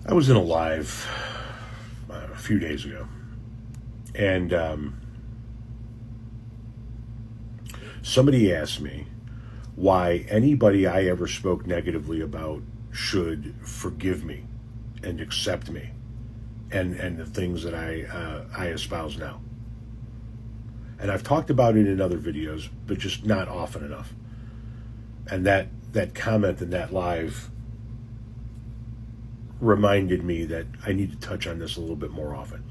I was in a live a few days ago, and somebody asked me why anybody I ever spoke negatively about should forgive me and accept me and the things that I espouse now. And I've talked about it in other videos, but just not often enough. And that comment in that live reminded me that I need to touch on this a little bit more often.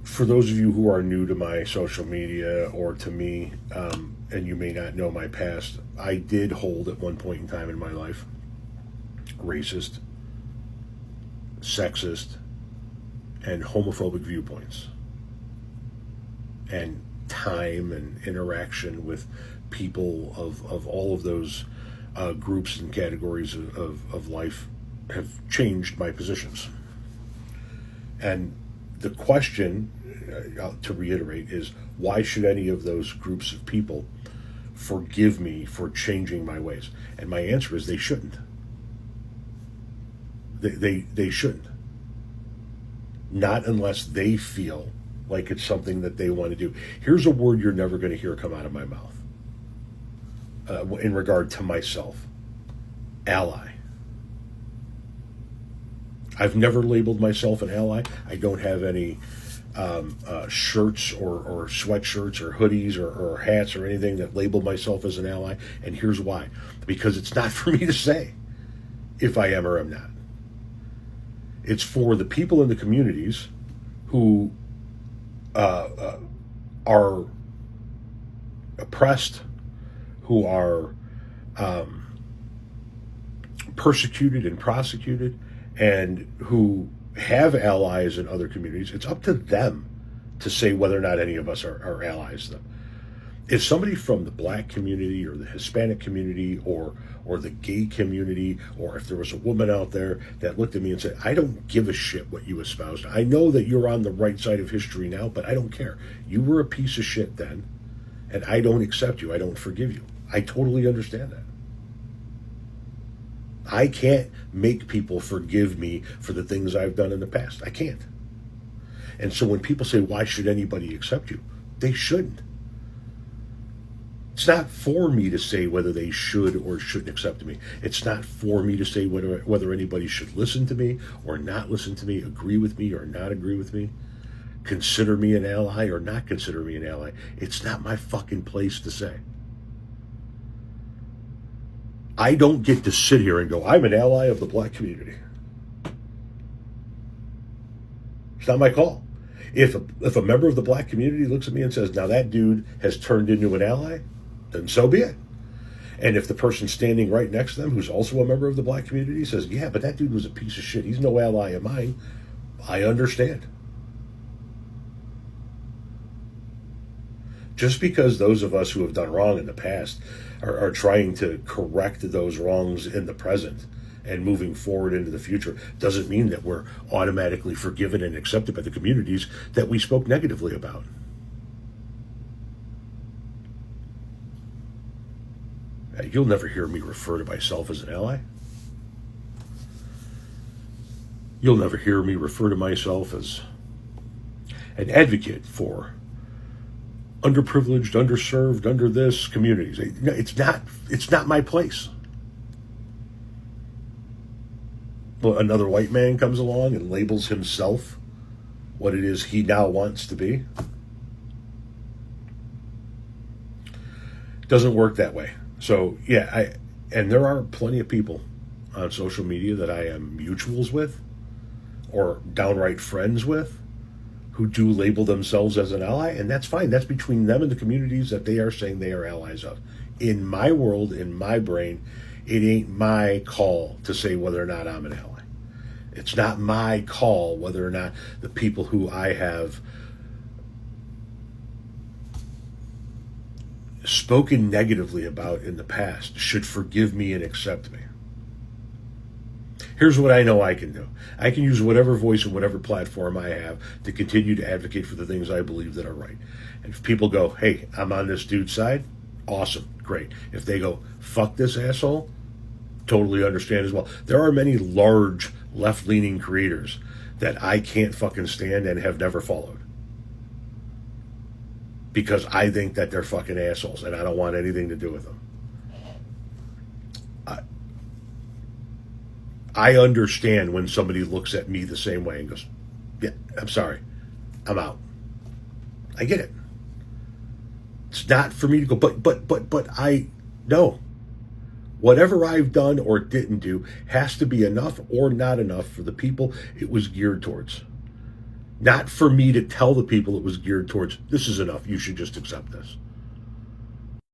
For those of you who are new to my social media or to me, and you may not know my past, I did hold at one point in time in my life racist, sexist, and homophobic viewpoints. And time and interaction with people of all of those groups and categories of life have changed my positions. And the question, to reiterate, is why should any of those groups of people forgive me for changing my ways? And my answer is they shouldn't. They shouldn't. Not unless they feel like it's something that they want to do. Here's a word you're never going to hear come out of my mouth in regard to myself. Ally. I've never labeled myself an ally. I don't have any shirts or sweatshirts or hoodies or hats or anything that label myself as an ally. And here's why. Because it's not for me to say if I am or am not. It's for the people in the communities who are oppressed, who are persecuted and prosecuted, and who have allies in other communities. It's up to them to say whether or not any of us are allies to them. If somebody from the black community or the Hispanic community or the gay community, or if there was a woman out there that looked at me and said, I don't give a shit what you espoused. I know that you're on the right side of history now, but I don't care. You were a piece of shit then, and I don't accept you. I don't forgive you. I totally understand that. I can't make people forgive me for the things I've done in the past. I can't. And so when people say, why should anybody accept you? They shouldn't. It's not for me to say whether they should or shouldn't accept me. It's not for me to say whether anybody should listen to me or not listen to me, agree with me or not agree with me, consider me an ally or not consider me an ally. It's not my fucking place to say. I don't get to sit here and go, I'm an ally of the black community. It's not my call. If a member of the black community looks at me and says, now that dude has turned into an ally, then so be it. And if the person standing right next to them, who's also a member of the black community, says, yeah, but that dude was a piece of shit, he's no ally of mine, I understand. Just because those of us who have done wrong in the past are trying to correct those wrongs in the present and moving forward into the future doesn't mean that we're automatically forgiven and accepted by the communities that we spoke negatively about. You'll never hear me refer to myself as an ally. You'll never hear me refer to myself as an advocate for underprivileged, underserved, under this communities. It's not my place. Well, another white man comes along and labels himself what it is he now wants to be. Doesn't work that way. So yeah, and there are plenty of people on social media that I am mutuals with or downright friends with who do label themselves as an ally, and that's fine. That's between them and the communities that they are saying they are allies of. In my world, in my brain, it ain't my call to say whether or not I'm an ally. It's not my call whether or not the people who I have spoken negatively about in the past should forgive me and accept me. Here's what I know I can do. I can use whatever voice and whatever platform I have to continue to advocate for the things I believe that are right. And if people go, hey, I'm on this dude's side, awesome, great. If they go, fuck this asshole, totally understand as well. There are many large left-leaning creators that I can't fucking stand and have never followed. Because I think that they're fucking assholes and I don't want anything to do with them. I understand when somebody looks at me the same way and goes, yeah, I'm sorry, I'm out. I get it. It's not for me to go, but I know. Whatever I've done or didn't do has to be enough or not enough for the people it was geared towards. Not for me to tell the people it was geared towards, this is enough, you should just accept this.